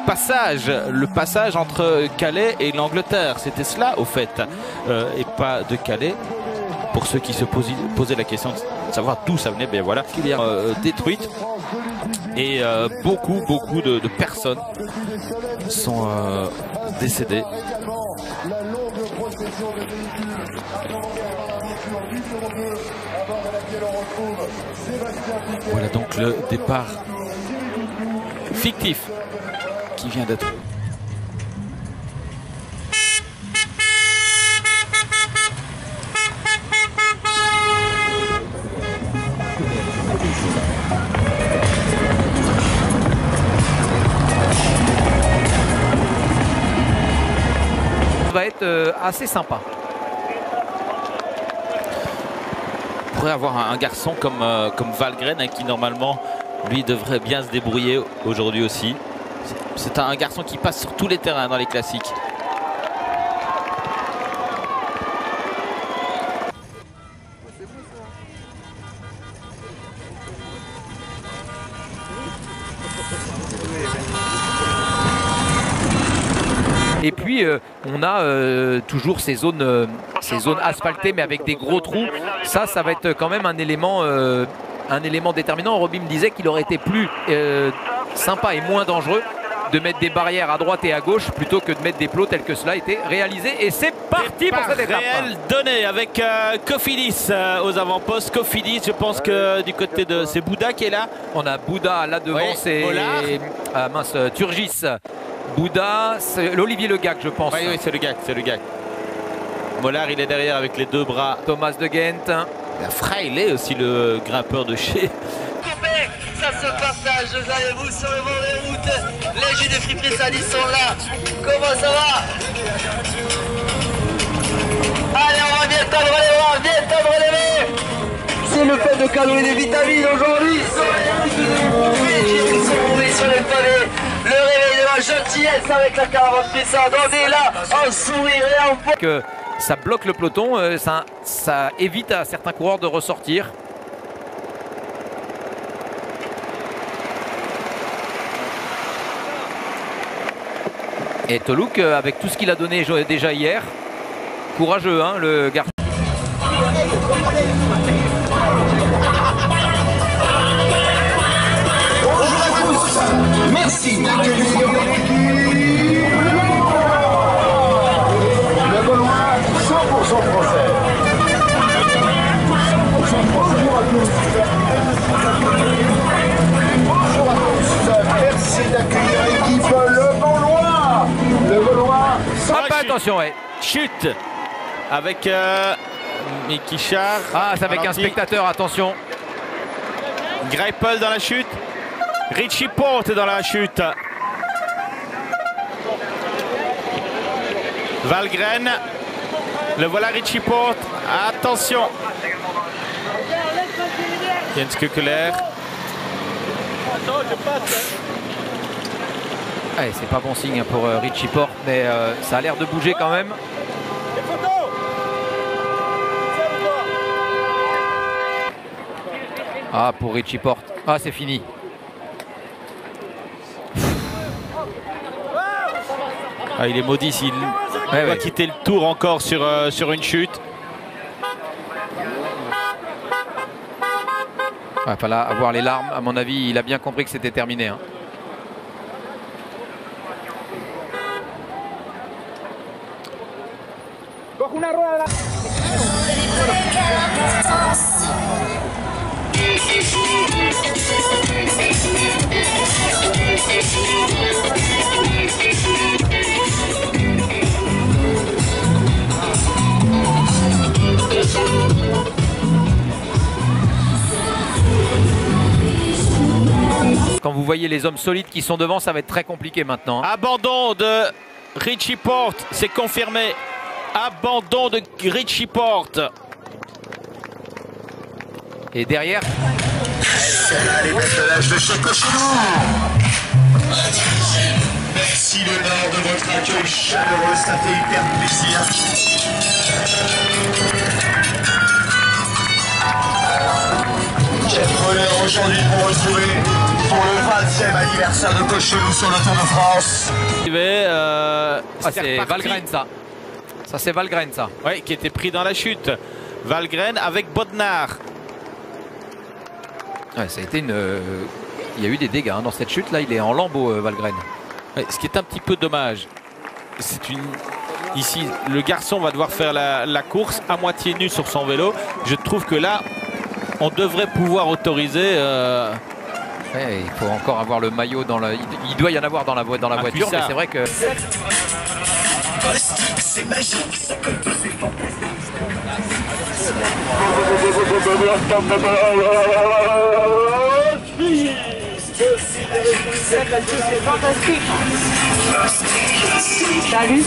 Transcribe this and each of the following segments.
Passage, le passage entre Calais et l'Angleterre, c'était cela au fait, et pas de Calais. Pour ceux qui se posaient la question de savoir d'où ça venait, ben voilà, détruite. Et beaucoup de personnes sont décédées. Voilà donc le départ fictif qui vient d'être. Ça va être assez sympa. On pourrait avoir un garçon comme Valgren, hein, qui normalement lui devrait bien se débrouiller aujourd'hui aussi. C'est un garçon qui passe sur tous les terrains dans les classiques. Et puis on a toujours ces zones asphaltées mais avec des gros trous. Ça va être quand même un élément déterminant. Roby me disait qu'il aurait été plus sympa et moins dangereux de mettre des barrières à droite et à gauche plutôt que de mettre des plots tels que cela a été réalisé. Et c'est parti pour cette étape. Réel donné avec Cofidis aux avant-postes. Cofidis, je pense que du côté de... C'est Bouda qui est là. On a Bouda là devant, oui, c'est Turgis. Bouda, c'est l'Olivier Le Gac, je pense. Oui, c'est le Gac, Mollard, il est derrière avec les deux bras. Thomas de Ghent. La Freiley aussi, le grimpeur de chez. Ça se partage, vous sur le bord des routes. Les jus de friperie Sali sont là. Comment ça va? Allez, on va bien tendre les mains, C'est le fait de calmer des vitamines aujourd'hui. Ils sont tombés sur les pavés. Le réveil de la gentillesse avec la caravane Pessard. On est là, en sourire et en que ça bloque le peloton, ça évite à certains coureurs de ressortir. Et Tolouk, avec tout ce qu'il a donné déjà hier, courageux, hein, le garçon. Merci d'accueillir le Gaulois 100% français. 100% français. Bonjour à tous. Bonjour à tous. Merci d'accueillir l'équipe Le Gaulois. Le Gaulois. Attention, ouais. Chute avec Mikichar. Ah, c'est avec un spectateur, attention. Greipel dans la chute. Richie Porte dans la chute. Valgren. Le voilà Richie Porte. Attention. Jens Kukeler. Ouais, c'est pas bon signe pour Richie Porte, mais ça a l'air de bouger quand même. Ah, pour Richie Porte. Ah, c'est fini. Ah, il est maudit s'il va quitter le tour encore sur une chute. Il fallait avoir les larmes. À mon avis, il a bien compris que c'était terminé. Hein. Quand vous voyez les hommes solides qui sont devant, ça va être très compliqué maintenant. Hein. Abandon de Richie Porte, c'est confirmé. Abandon de Richie Porte. Et derrière... Les décollages de Choco chez nous. Merci le Nord de votre accueil chaleureux, ça fait hyper plaisir. Quel bonheur aujourd'hui de vous retrouver. pour le 20e anniversaire de Cochelou sur le Tour de France. C'est Valgren ça. Ça c'est Valgren ça. Oui, qui était pris dans la chute. Valgren avec Bodnar. Ouais, ça a été une. Il y a eu des dégâts hein, dans cette chute là. Il est en lambeaux Valgren. Ouais, ce qui est un petit peu dommage. C'est une. Ici, le garçon va devoir faire la course à moitié nu sur son vélo. Je trouve que là, on devrait pouvoir autoriser. Ouais, il faut encore avoir le maillot dans la. Il doit y en avoir dans la voiture, mais c'est vrai que. C'est magique, ça peut pas, c'est fantastique. C'est fantastique. Salut.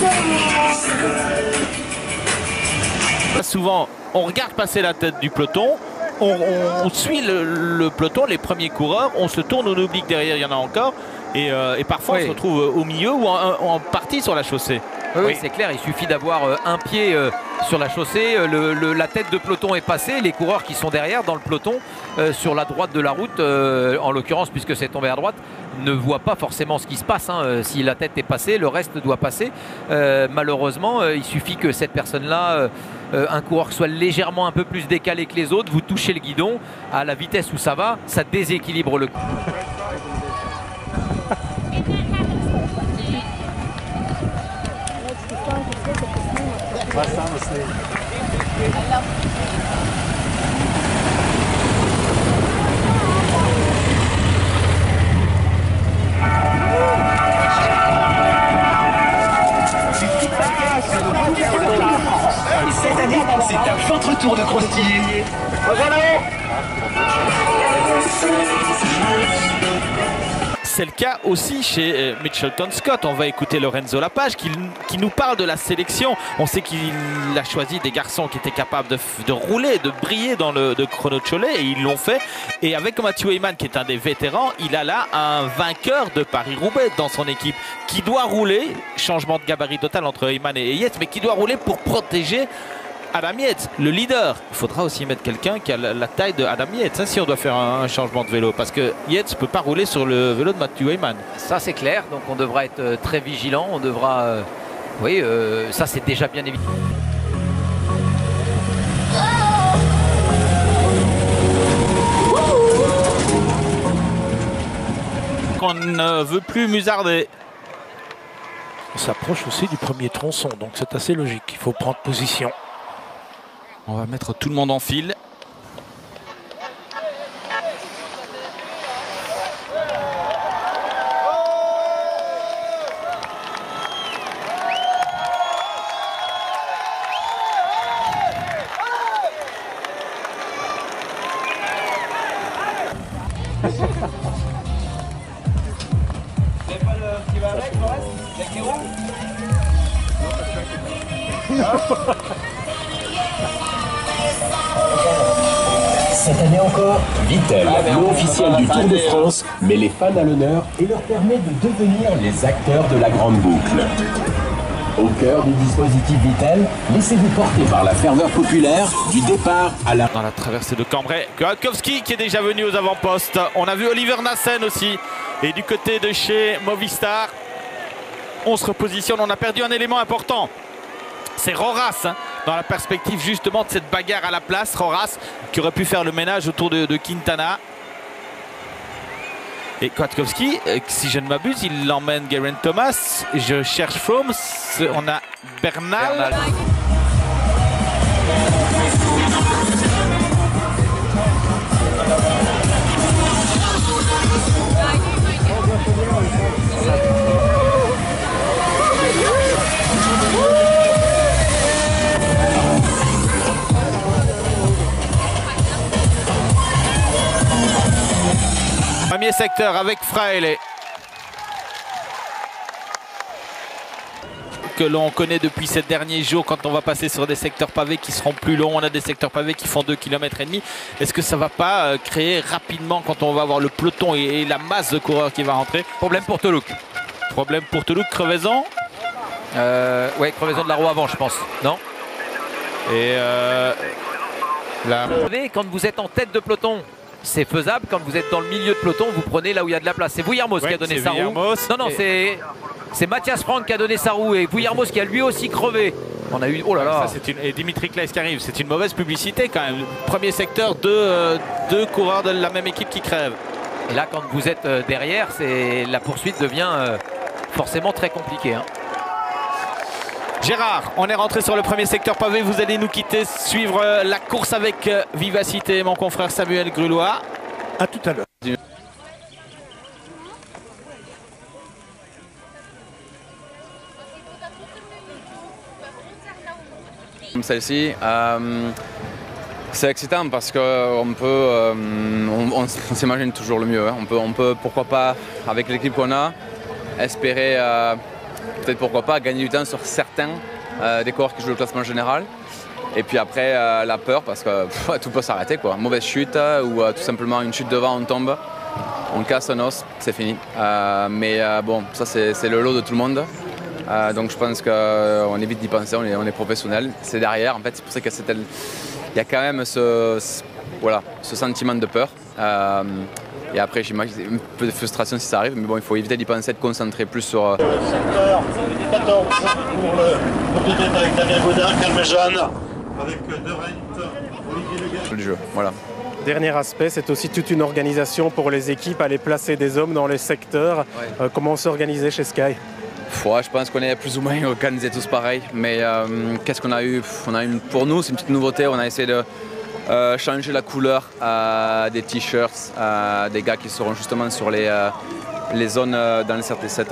Souvent, on regarde passer la tête du peloton. On suit le peloton, les premiers coureurs, on se tourne, on oublie que derrière il y en a encore et parfois on se retrouve au milieu ou en partie sur la chaussée. Oui, c'est clair, il suffit d'avoir un pied sur la chaussée, la tête de peloton est passée, les coureurs qui sont derrière dans le peloton sur la droite de la route, en l'occurrence puisque c'est tombé à droite, ne voient pas forcément ce qui se passe. Hein. Si la tête est passée, le reste doit passer. Malheureusement, il suffit que cette personne-là, un coureur soit légèrement un peu plus décalé que les autres, vous touchez le guidon, à la vitesse où ça va, ça déséquilibre le coup. Cette année, c'est à votre tour de croustiller. C'est le cas aussi chez Mitchelton Scott. On va écouter Lorenzo Lapage qui nous parle de la sélection. On sait qu'il a choisi des garçons qui étaient capables de rouler, de briller dans le chrono de Cholet et ils l'ont fait. Et avec Matthew Hayman qui est un des vétérans, il a là un vainqueur de Paris-Roubaix dans son équipe qui doit rouler, changement de gabarit total entre Hayman et Yates, mais qui doit rouler pour protéger Adam Yates, le leader. Il faudra aussi mettre quelqu'un qui a la taille de Adam Yates, hein, si on doit faire un changement de vélo, parce que Yates ne peut pas rouler sur le vélo de Matthew Hayman. Ça c'est clair, donc on devra être très vigilant, on devra... oui, ça c'est déjà bien évident. On ne veut plus musarder. On s'approche aussi du premier tronçon, donc c'est assez logique. Il faut prendre position. On va mettre tout le monde en file. C'est pas le qui va avec, Forest? Les roues? Cette année encore, Vittel, l'eau officielle du Tour de France, met les fans à l'honneur et leur permet de devenir les acteurs de la grande boucle. Au cœur du dispositif Vittel, laissez-vous porter par la ferveur populaire du départ à la... Dans la traversée de Cambrai, Kwiatkowski qui est déjà venu aux avant-postes. On a vu Oliver Nassen aussi. Et du côté de chez Movistar, on se repositionne. On a perdu un élément important. C'est Roras, hein, dans la perspective justement de cette bagarre à la place. Roras qui aurait pu faire le ménage autour de Quintana. Et Kwiatkowski, si je ne m'abuse, il emmène Geraint Thomas. Je cherche Froome. On a Bernal. Premier secteur avec Fraile. Que l'on connaît depuis ces derniers jours quand on va passer sur des secteurs pavés qui seront plus longs. On a des secteurs pavés qui font 2,5 km. Est-ce que ça ne va pas créer rapidement quand on va avoir le peloton et la masse de coureurs qui va rentrer? Problème pour Toulouse. Problème pour Toulouse, crevaison. Ouais, crevaison de la roue avant, je pense. Non? Et là... Vous savez, quand vous êtes en tête de peloton, c'est faisable. Quand vous êtes dans le milieu de peloton, vous prenez là où il y a de la place. C'est Vuillermoz qui a donné sa roue. Non, c'est Mathias Frank qui a donné sa roue et Vuillermoz qui a lui aussi crevé. On a eu, oh là là. Et Dimitri Claes qui arrive, c'est une mauvaise publicité quand même. Premier secteur, deux coureurs de la même équipe qui crèvent. Et là, quand vous êtes derrière, la poursuite devient forcément très compliquée. Hein. Gérard, on est rentré sur le premier secteur pavé. Vous allez nous quitter, suivre la course avec vivacité. Mon confrère Samuel Grulois. À tout à l'heure. Comme celle-ci, c'est excitant parce qu'on peut, on s'imagine toujours le mieux. Hein. On peut, pourquoi pas, avec l'équipe qu'on a, espérer, peut-être pourquoi pas, gagner du temps sur certains des coureurs qui jouent le classement général. Et puis après, la peur parce que tout peut s'arrêter, quoi. Mauvaise chute ou tout simplement une chute devant, on tombe, on casse un os, c'est fini. Mais bon, ça c'est le lot de tout le monde. Donc je pense qu'on évite d'y penser, on est professionnel. C'est derrière, en fait, c'est pour ça qu'il y a quand même ce sentiment de peur. Et après, j'imagine un peu de frustration si ça arrive, mais bon, il faut éviter d'y penser, de concentrer plus sur... Secteur 14 pour le piquet avec Damien Gaudin, Calme-Jeanne, avec De Reit, Olivier Leguet. Le jeu, voilà. Dernier aspect, c'est aussi toute une organisation pour les équipes, aller placer des hommes dans les secteurs. Ouais. Comment s'organiser chez Sky? Je pense qu'on est plus ou moins organisés tous pareil, mais qu'est-ce qu'on a eu? Pour nous, c'est une petite nouveauté, on a essayé de changer la couleur des t-shirts, des gars qui seront justement sur les zones dans les CRT7.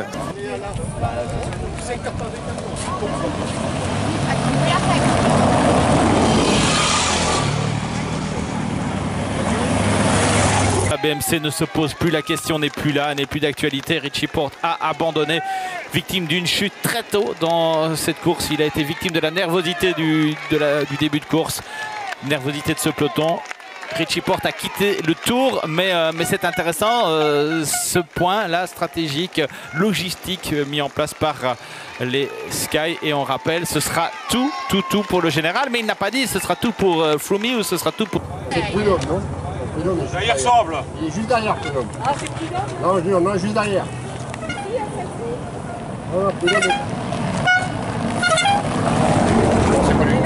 La BMC ne se pose plus, la question n'est plus là, n'est plus d'actualité. Richie Porte a abandonné, victime d'une chute très tôt dans cette course. Il a été victime de la nervosité du début de course, nervosité de ce peloton. Richie Porte a quitté le tour, mais c'est intéressant ce point-là stratégique, logistique mis en place par les Sky. Et on rappelle, ce sera tout pour le général, mais il n'a pas dit ce sera tout pour Froome ou ce sera tout pour... C'est Prudhomme, non? Ça y ressemble. Il est juste derrière, Prudhomme. Ah, c'est Prudhomme? Non, juste derrière. Non, Prudhomme. C'est pas lui.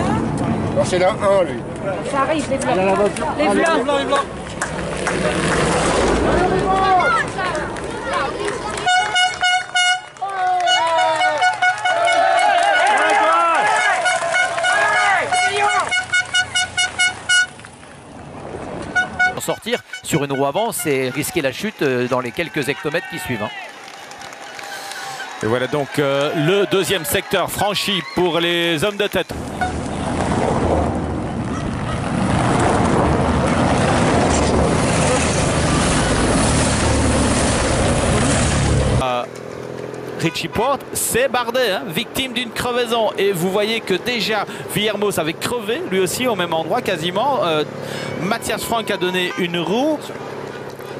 Non, c'est là, un, lui. Ça arrive, les blancs. Les blancs. Sortir sur une roue avant, c'est risquer la chute dans les quelques hectomètres qui suivent. Hein. Et voilà donc le deuxième secteur franchi pour les hommes de tête. Richie Porte, c'est Bardet, hein, victime d'une crevaison. Et vous voyez que déjà Vuillermoz avait crevé, lui aussi au même endroit quasiment. Mathias Frank a donné une roue.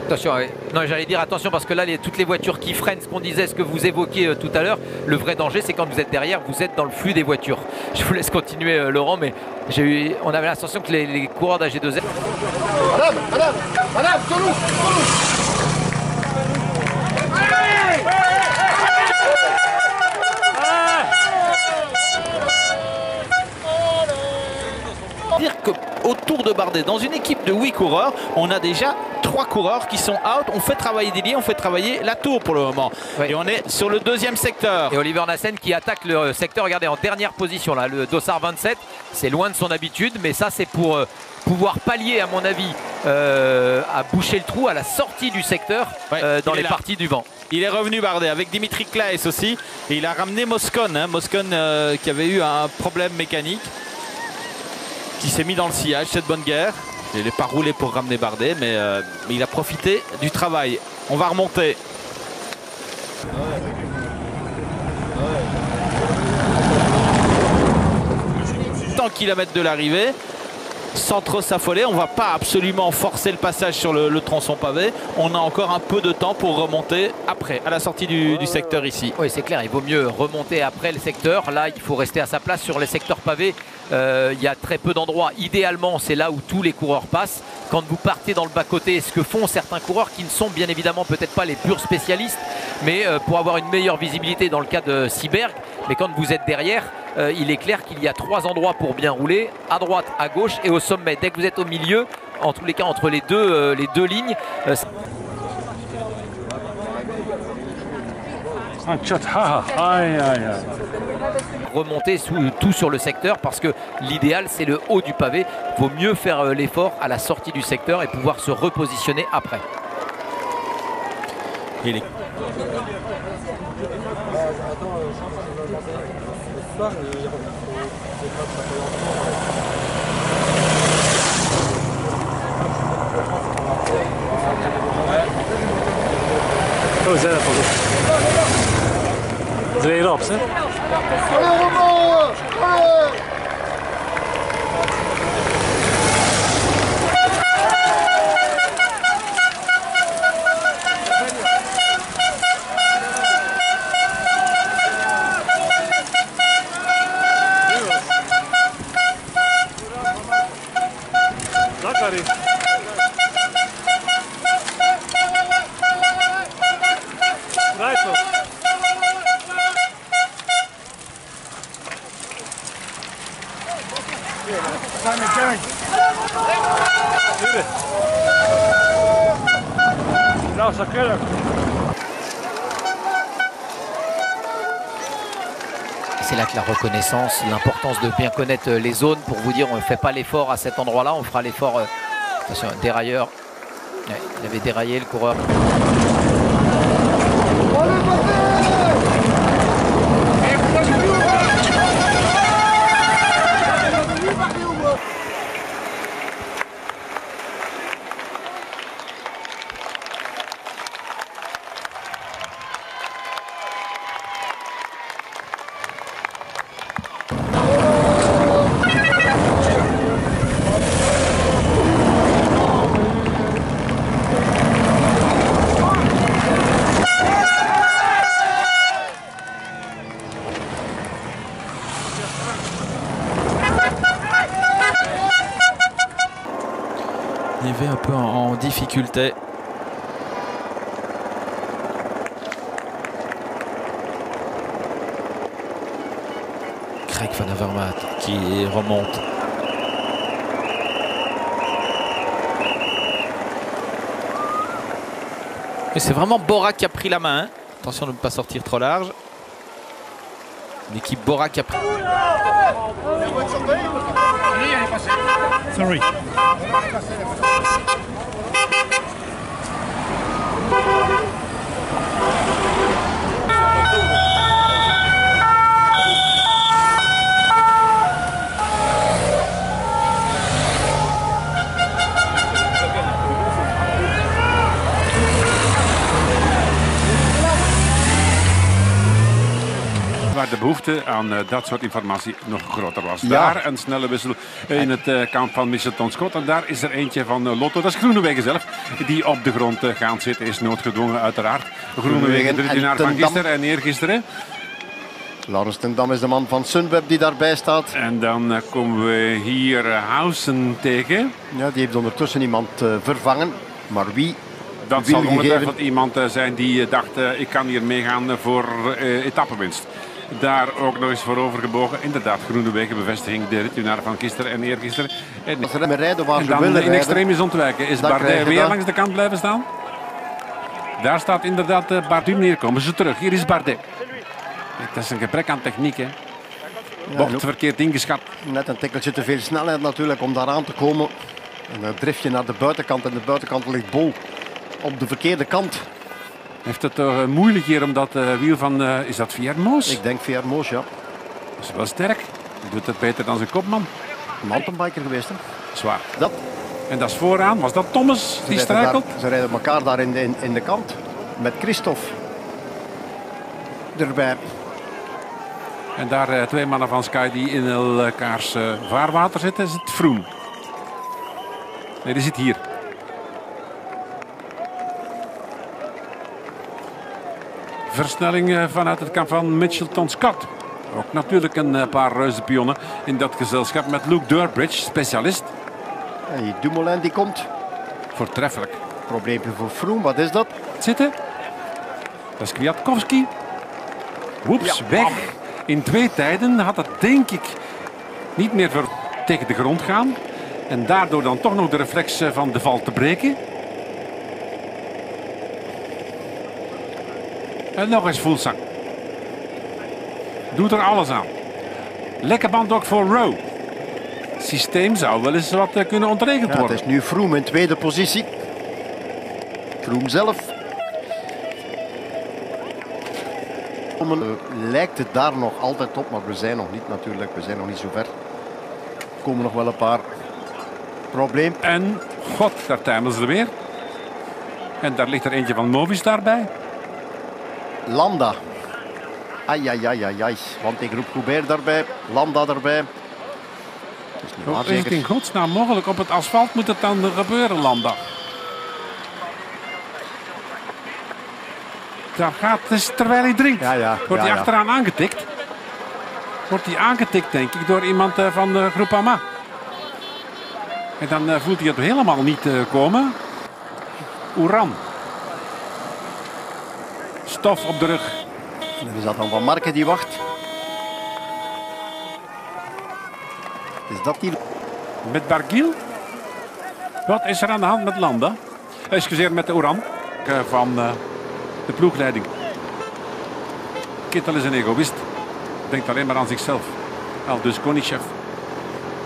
Attention, ouais. Non, j'allais dire attention parce que là, toutes les voitures qui freinent, ce qu'on disait, ce que vous évoquiez tout à l'heure, le vrai danger, c'est quand vous êtes derrière, vous êtes dans le flux des voitures. Je vous laisse continuer, Laurent, mais on avait l'impression que les coureurs d'AG2R... Madame, sur nous. Dire qu'autour de Bardet, dans une équipe de 8 coureurs, on a déjà 3 coureurs qui sont out. On fait travailler Didier, on fait travailler la tour pour le moment. Oui. Et on est sur le deuxième secteur. Et Oliver Nassen qui attaque le secteur, regardez, en dernière position là, le dossard 27. C'est loin de son habitude, mais ça c'est pour pouvoir pallier, à mon avis, à boucher le trou à la sortie du secteur, dans les parties du vent. Il est revenu Bardet avec Dimitri Claes aussi. Et il a ramené Moscon, hein, Moscon qui avait eu un problème mécanique, qui s'est mis dans le sillage, cette bonne guerre. Il n'est pas roulé pour ramener Bardet, mais il a profité du travail. On va remonter. Tant kilomètres de l'arrivée, sans trop s'affoler, on ne va pas absolument forcer le passage sur le tronçon pavé. On a encore un peu de temps pour remonter après, à la sortie du secteur ici. Oui, c'est clair, il vaut mieux remonter après le secteur. Là, il faut rester à sa place sur les secteurs pavés. Il y a très peu d'endroits. Idéalement, c'est là où tous les coureurs passent. Quand vous partez dans le bas-côté, ce que font certains coureurs qui ne sont bien évidemment peut-être pas les purs spécialistes, mais pour avoir une meilleure visibilité dans le cas de Seeberg. Mais quand vous êtes derrière, il est clair qu'il y a 3 endroits pour bien rouler, à droite, à gauche et au sommet. Dès que vous êtes au milieu, en tous les cas entre les deux lignes, remonter tout sur le secteur, parce que l'idéal c'est le haut du pavé. Il vaut mieux faire l'effort à la sortie du secteur et pouvoir se repositionner après. C'est là que la reconnaissance, l'importance de bien connaître les zones pour vous dire on ne fait pas l'effort à cet endroit-là, on fera l'effort. Attention, dérailleur. Ouais, il avait déraillé le coureur. Il est un peu en difficulté. Craig Van Avermaet qui remonte. Et c'est vraiment Bora qui a pris la main. Hein. Attention de ne pas sortir trop large. L'équipe Bora qui a pris. Sorry. Waar de behoefte aan dat soort informatie nog groter was. Ja. Daar een snelle wissel in het kamp van Mitchelton Scott. En daar is er eentje van Lotto. Dat is Groenewegen zelf die op de grond gaat zitten. Is noodgedwongen uiteraard. Groenewegen, de winnaar van gisteren en eergisteren. Laurens ten Dam is de man van Sunweb die daarbij staat. En dan komen we hier Housen tegen. Ja, die heeft ondertussen iemand vervangen. Maar wie? Dat zal ongetwijfeld iemand zijn die dacht, ik kan hier meegaan voor etappenwinst. Daar ook nog eens voor overgebogen. Inderdaad, Groenewegen bevestiging de ritwinnaar van gisteren en eergisteren. Als ze rijden waar en ze dan willen in extremis ontwijken. Is Bardet weer langs de kant blijven staan? Daar staat inderdaad Bardet neerkomen. Ze terug. Hier is Bardet. Dat is een gebrek aan techniek, hè. Bocht verkeerd ingeschat. Net een tikkeltje te veel snelheid natuurlijk om daar aan te komen. En dan drift je naar de buitenkant en de buitenkant ligt bol op de verkeerde kant. Heeft het toch moeilijk hier om dat wiel van, is dat Viermoos? Ik denk Viermoos, ja. Dat is wel sterk. Hij doet het beter dan zijn kopman. Mountainbiker geweest, hè? Zwaar. Dat. En dat is vooraan. Was dat Thomas die struikelt? Ze rijden elkaar daar in de kant. Met Christophe erbij. En daar twee mannen van Sky die in elkaars vaarwater zitten. Is het Froome? Nee, die zit hier. Versnelling vanuit het kamp van Mitchelton Scott. Ook natuurlijk een paar reuzenpionnen in dat gezelschap met Luke Durbridge, specialist. En Dumoulin die komt. Voortreffelijk. Probleempje voor Froome, wat is dat? Zitten. Dat is Kwiatkowski. Woeps, Ja, weg. In 2 tijden had het denk ik niet meer tegen de grond gaan. En daardoor dan toch nog de reflex van de val te breken. En nog eens Fuglsang. Doet er alles aan. Lekker band ook voor Rowe. Het systeem zou wel eens wat kunnen ontregeld worden. Het is nu Froome in tweede positie. Froome zelf. Lijkt het daar nog altijd op, maar we zijn nog niet natuurlijk. We zijn nog niet zo ver. Er komen nog wel een paar problemen. En, god, daar tuimelen ze weer. En daar ligt er eentje van Movistar bij. Landa. Ai. Want ik roep Goubert daarbij. Landa daarbij. Hoe is het in godsnaam mogelijk? Op het asfalt moet het dan gebeuren, Landa. Daar gaat het terwijl hij drinkt. Wordt hij achteraan aangetikt? Wordt hij aangetikt, denk ik, door iemand van de Groupama. En dan voelt hij het helemaal niet komen. Uran. Stof op de rug. En is dat dan Van Marken die wacht? Is dat die? Met Barguil? Wat is er aan de hand met Landa? Excuseer, met de Uran van de ploegleiding. Kittel is een egoïst. Denkt alleen maar aan zichzelf. Aldus Konischev.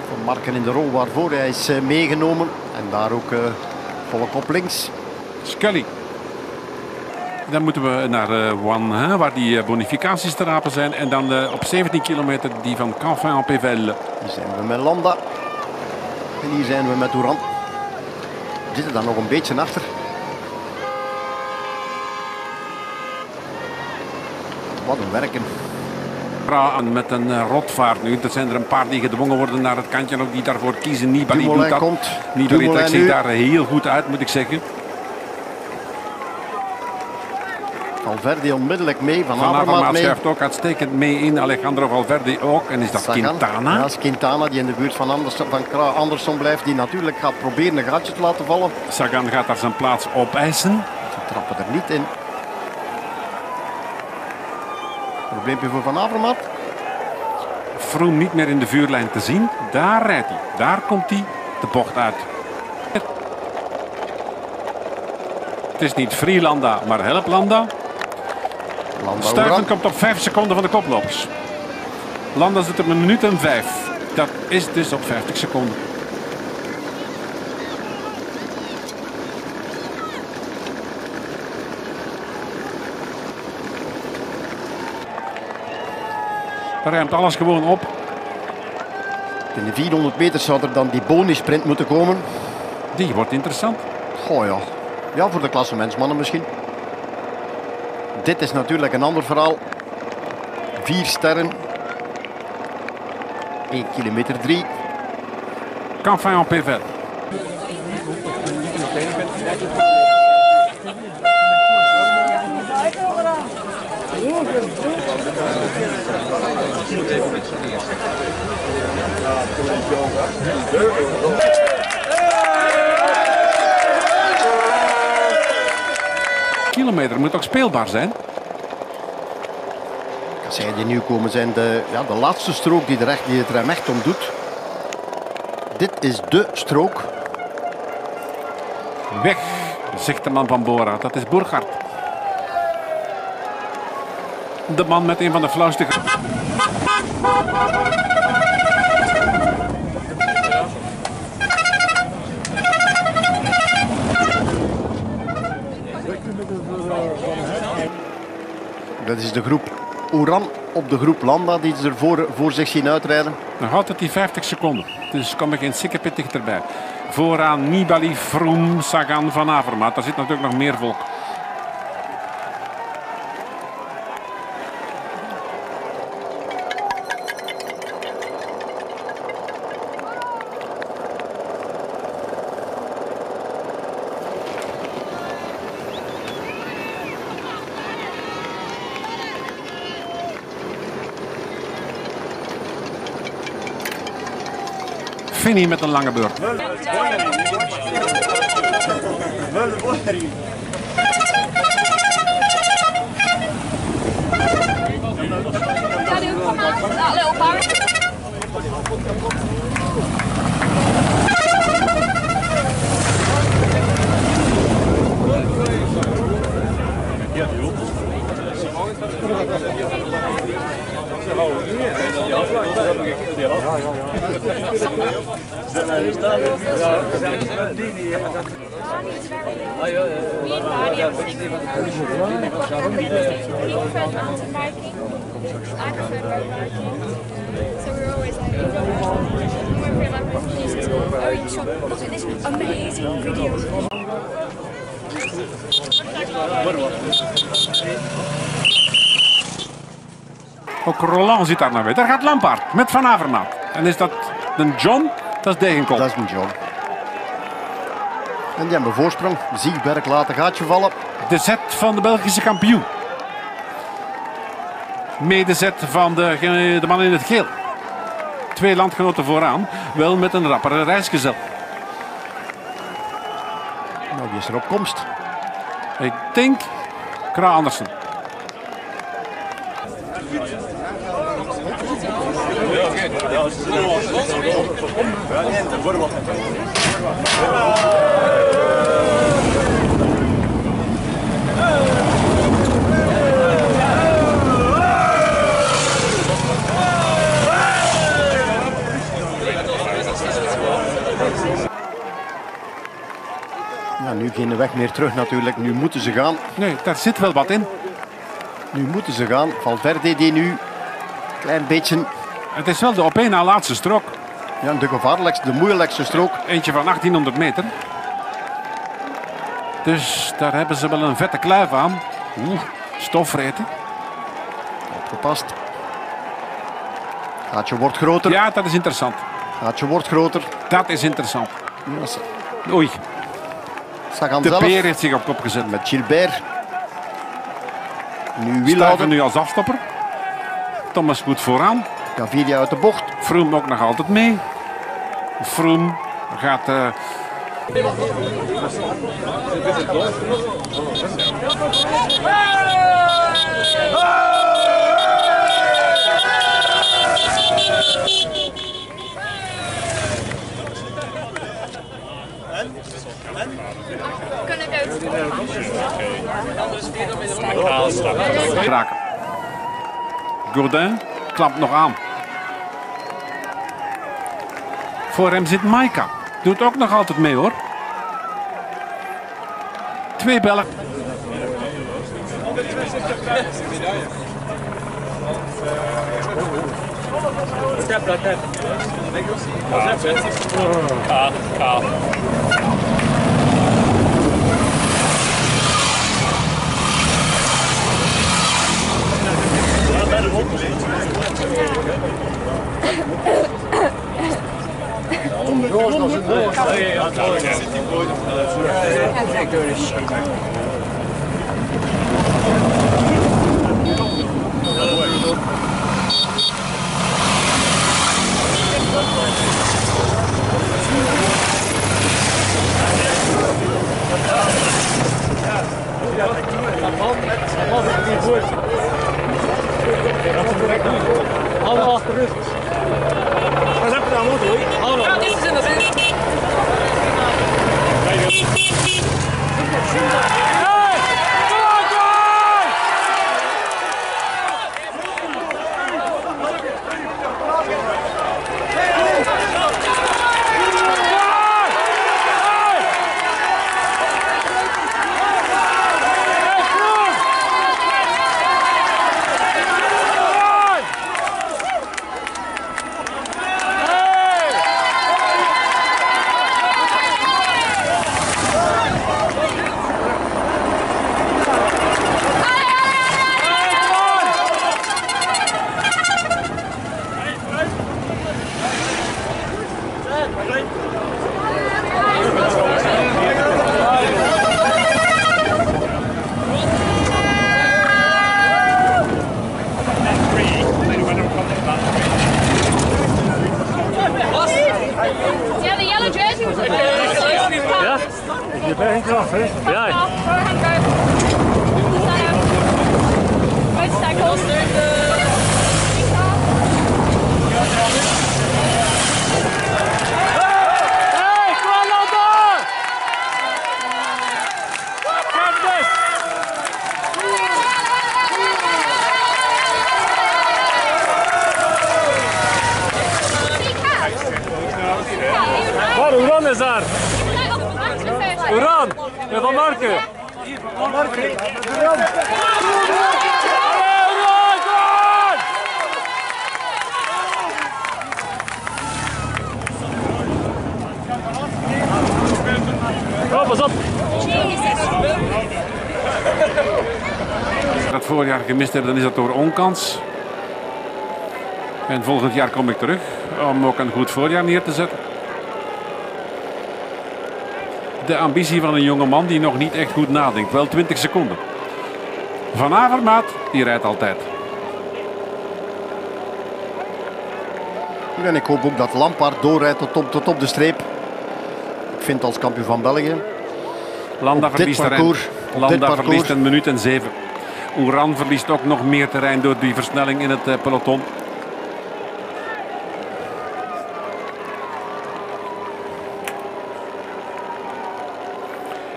Van Marken in de rol waarvoor hij is meegenomen. En daar ook volk op links. Scully. Dan moeten we naar One, waar die bonificaties te rapen zijn. En dan op 17 kilometer die van Canfin-en-Pévèle. Hier zijn we met Landa. En hier zijn we met Uran. We zitten daar nog een beetje achter. Wat een werken. Met een rotvaart nu. Er zijn er een paar die gedwongen worden naar het kantje. Ook die daarvoor kiezen. Nibali doet dat. Nibali trekt zich daar heel goed uit, moet ik zeggen. Valverde onmiddellijk mee. Van Avermaet mee. schuift ook uitstekend mee in. Alejandro Valverde ook. En is dat Sagan. Quintana? Ja, dat is Quintana die in de buurt van Anderson blijft. Die natuurlijk gaat proberen een gaatje te laten vallen. Sagan gaat daar zijn plaats opeisen. Ze trappen er niet in. Probleempje voor Van Avermaet. Froome niet meer in de vuurlijn te zien. Daar rijdt hij. Daar komt hij de bocht uit. Het is niet Free Landa, maar Help Landa. Stuyven komt op 5 seconden van de koplopers. Landa zit op 1 minuut en 5. Dat is dus op 50 seconden. Daar ruimt alles gewoon op. In de 400 meter zou er dan die bonusprint moeten komen. Die wordt interessant. Goh ja. Ja, voor de klassementsmannen misschien. Dit is natuurlijk een ander verhaal. 4 sterren. 1 kilometer 3. Canfin-en-Pévèle. Kilometer moet ook speelbaar zijn. Zij die nu komen zijn de laatste strook die het er echt om doet. Dit is de strook. Weg, zegt de man van Bora. Dat is Burkhardt. De man met een van de flauwste... Dat is de groep Uran op de groep Landa die ze er voor zich zien uitrijden. Nog altijd die 50 seconden. Dus kom ik geen sikkepit dichterbij. Vooraan Nibali, Froome, Sagan, Van Avermaet. Daar zit natuurlijk nog meer volk. Finney met een lange beurt. Amazing video. Ook Roland zit daar naar weer. Daar gaat Lampaard met Van Avermaat. En is dat een John? Dat is Degenkolb. Dat is een John. En die hebben voorsprong. Ziegberg laat een gaatje vallen. De zet van de Belgische kampioen. Medezet van de man in het geel. 2 landgenoten vooraan. Wel met een rappere reisgezel. Nou, wie is er op komst? Ik denk Kra Andersen. Ja, nu geen weg meer terug natuurlijk. Nu moeten ze gaan. Nee, daar zit wel wat in. Nu moeten ze gaan. Valverde die nu een klein beetje... Het is wel de op één na laatste strook. Ja, de gevaarlijkste, de moeilijkste strook. Eentje van 1800 meter. Dus daar hebben ze wel een vette kluif aan. Stofvreten. Opgepast. Gaatje wordt groter. Ja, dat is interessant. Gaatje wordt groter. Dat is interessant. Yes. Oei. De zelf. Peer heeft zich op kop gezet. Met Gilbert. Nu Stuiven Wielhouden. nu als afstopper. Thomas goed vooraan. Gaviria uit de bocht. Froome ook nog altijd mee. Froome gaat... Raken. Godin klampt nog aan. Voor hem zit Maika. Doet ook nog altijd mee hoor. 2 Belgen. Allemaal achteruit. Wat heb je daar moeten hoor? Allemaal. Ja, dit is in de zin. Marke. Marke. Pas op. Dat voorjaar gemist heb, dan is dat door onkans. En volgend jaar kom ik terug om ook een goed voorjaar neer te zetten. De ambitie van een jonge man die nog niet echt goed nadenkt. Wel 20 seconden. Van Avermaat, die rijdt altijd. En ik hoop ook dat Lampaard doorrijdt tot op de streep. Ik vind als kampioen van België. Landa verliest terrein. Landa verliest 1 minuut en 7. Oeran verliest ook nog meer terrein door die versnelling in het peloton.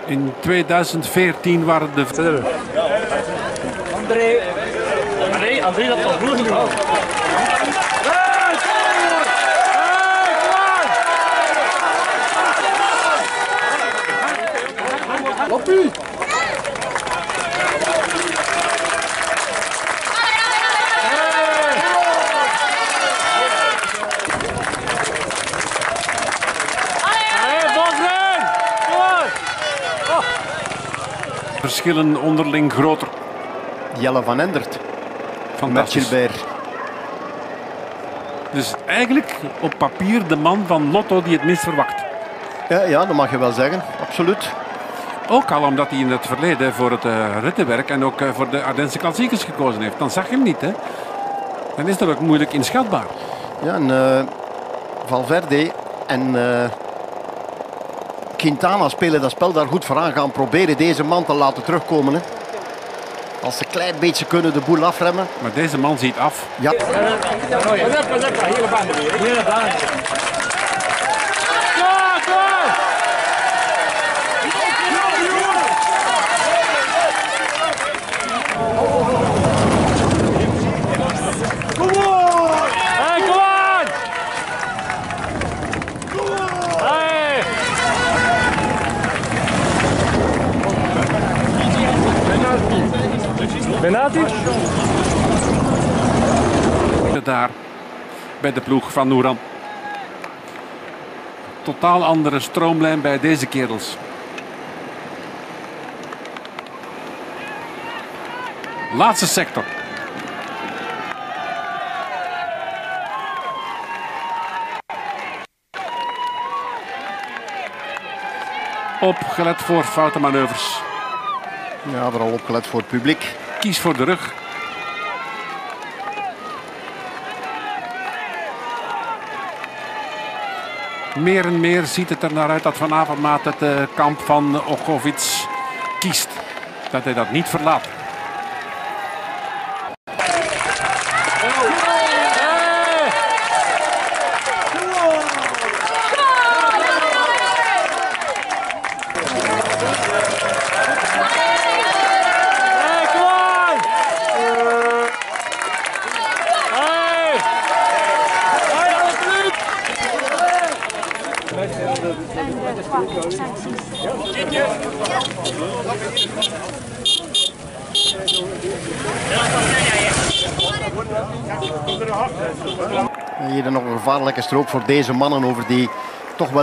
In 2014 waren de... André, dat was vroeger nu. Loppie! Verschillen onderling groter. Jelle van Endert. Met Gilbert. Dus eigenlijk op papier de man van Lotto die het minst verwacht. Ja, dat mag je wel zeggen. Absoluut. Ook al omdat hij in het verleden voor het rittenwerk en ook voor de Ardense klassiekers gekozen heeft. Dan zag je hem niet, hè. Dan is dat ook moeilijk inschatbaar. Ja, en Valverde en Quintana spelen dat spel daar goed vooraan. Gaan proberen deze man te laten terugkomen. Hè. Als ze een klein beetje kunnen de boel afremmen. Maar deze man ziet af. Ja. Benati? Daar bij de ploeg van Oeran. Totaal andere stroomlijn bij deze kerels. Laatste sector. Opgelet voor foute manoeuvres. Ja, vooral opgelet voor het publiek. Kies voor de rug. Meer en meer ziet het er naar uit dat Van Avermaat het kamp van Ochowicz kiest. Dat hij dat niet verlaat. Hier nog een gevaarlijke strook voor deze mannen over die toch wel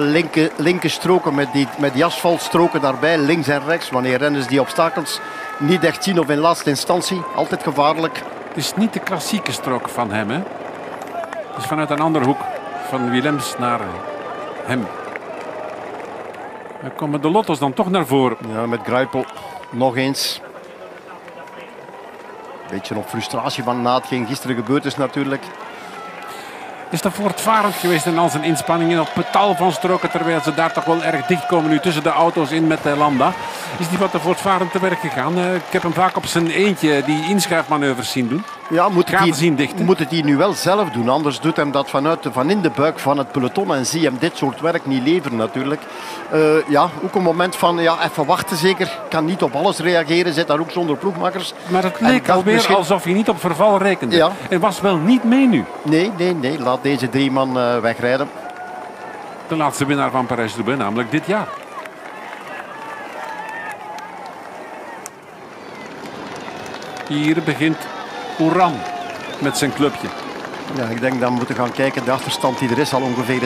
linker stroken met die asfaltstroken daarbij, links en rechts. Wanneer renners die obstakels niet echt zien of in laatste instantie, altijd gevaarlijk. Het is niet de klassieke strook van hem, hè? Het is vanuit een andere hoek, van Willems naar hem. Dan komen de Lotto's dan toch naar voren. Ja, met Greipel nog eens. Beetje op frustratie van na hetgeen gisteren gebeurd is natuurlijk. Is dat voortvarend geweest in al zijn inspanningen op tal van stroken, terwijl ze daar toch wel erg dicht komen nu tussen de auto's in met Landa. Is die wat te voortvarend te werk gegaan? Ik heb hem vaak op zijn eentje die inschuifmanoeuvres zien doen. Ja, moet het hij nu wel zelf doen, anders doet hem dat van in de buik van het peloton en zie hem dit soort werk niet leveren natuurlijk. Ja, ook een moment van even wachten zeker, kan niet op alles reageren, zit daar ook zonder ploegmakkers. Maar het leek alweer alsof hij niet op verval rekende. Ja. Hij was wel niet mee nu. Nee, laat deze 3 man wegrijden. De laatste winnaar van Parijs-Roubaix, namelijk dit jaar. Hier begint Oeran met zijn clubje. Ja, ik denk dat we moeten gaan kijken. De achterstand die er is al ongeveer.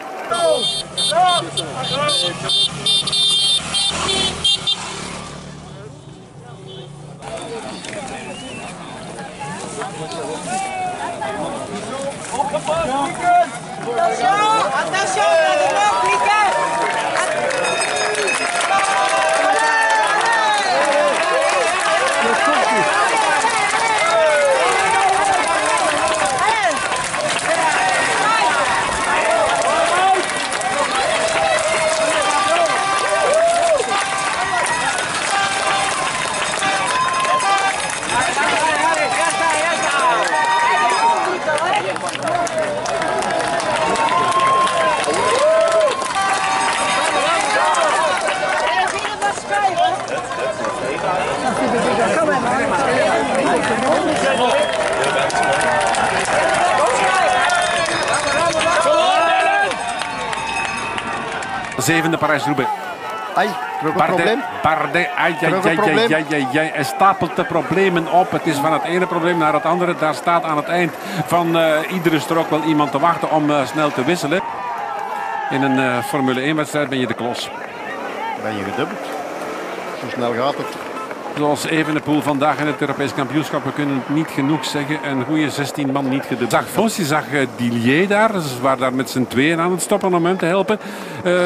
Zevende Parijs-Roubaix. Ai, nog een probleem? Bardet, hij stapelt de problemen op. Het is van het ene probleem naar het andere. Daar staat aan het eind van iedere strook wel iemand te wachten om snel te wisselen. In een Formule 1-wedstrijd ben je de klos. Ben je gedubbeld. Zo snel gaat het. Zoals Evenepoel vandaag in het Europees kampioenschap, we kunnen het niet genoeg zeggen, een goede 16 man niet gedubbeld. Zag Vos, je zag Dillier daar, ze waren daar met z'n tweeën aan het stoppen om hem te helpen.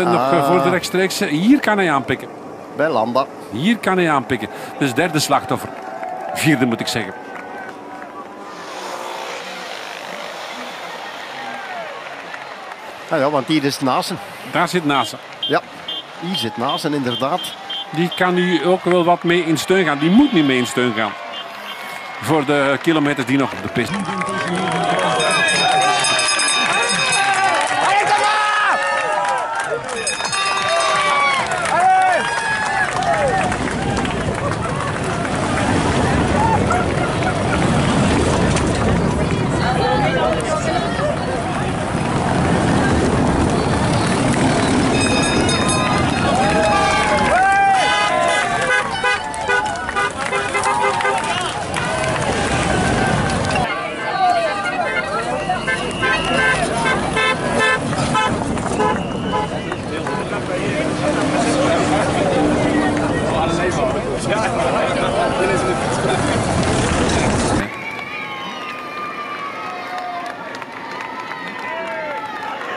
Nog voor de rechtstreekse. Hier kan hij aanpikken. Bij Landa. Hier kan hij aanpikken. Dus derde slachtoffer. Vierde moet ik zeggen. Ja, want hier is Naassen. Daar zit Naassen. Ja, hier zit Naassen inderdaad. Die kan nu ook wel wat mee in steun gaan. Die moet nu mee in steun gaan. Voor de kilometers die nog op de piste.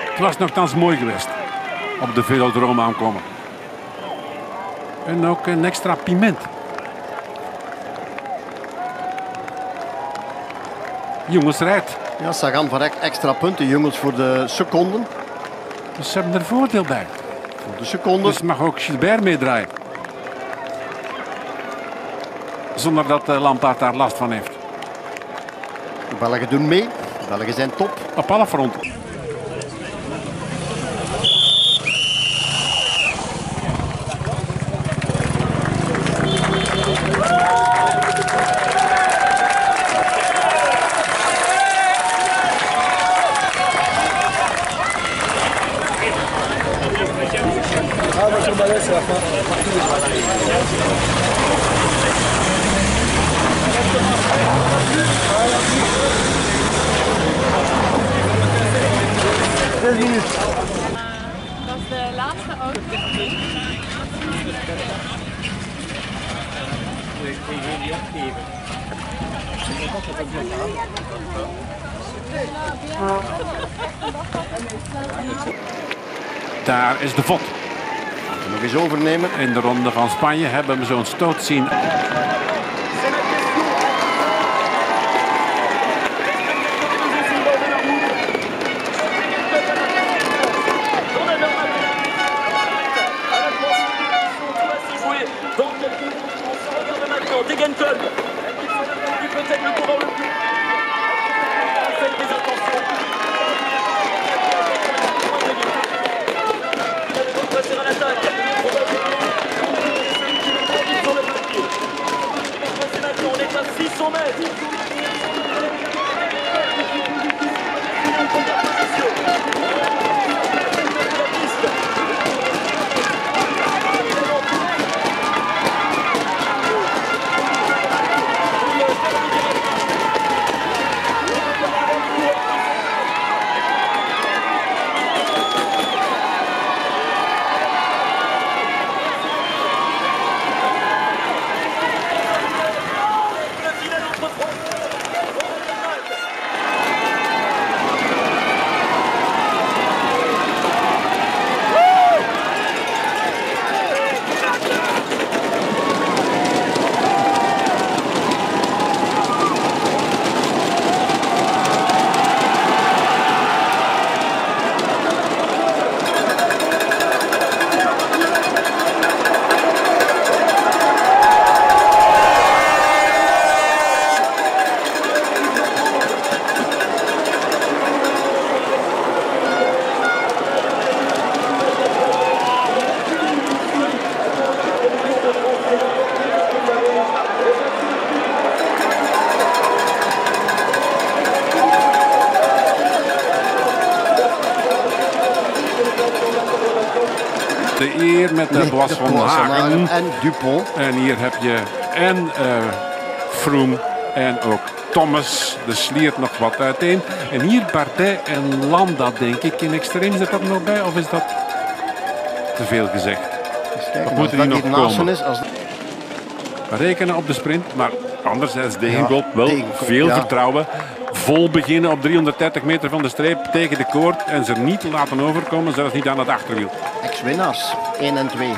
Het was nogthans mooi geweest op de velodroom aankomen. En ook een extra piment. Jongens rijdt. Ja, Sagan van extra punten. Jongens voor de seconden. Dus ze hebben er voordeel bij. Voor de seconden. Dus mag ook Gilbert meedraaien. Zonder dat Lampaard daar last van heeft. De Belgen doen mee. De Belgen zijn top. Op alle fronten. Dat is de laatste auto. Daar is de Vod. Nog eens overnemen. In de ronde van Spanje hebben we zo'n stoot zien. de eer met de Boas van Hagen. En Dupont. En hier heb je Froome en ook Thomas. De sliert nog wat uiteen. En hier Bardet en Landa, denk ik. In extreem zit dat nog bij, of is dat te veel gezegd? Kijken, of moeten die nog komen? Is, als... We rekenen op de sprint, maar anderzijds Degenkolb wel veel vertrouwen. Vol beginnen op 330 meter van de streep tegen de koord en ze niet laten overkomen, zelfs niet aan het achterwiel. Ex-winnaars, 1 en 2.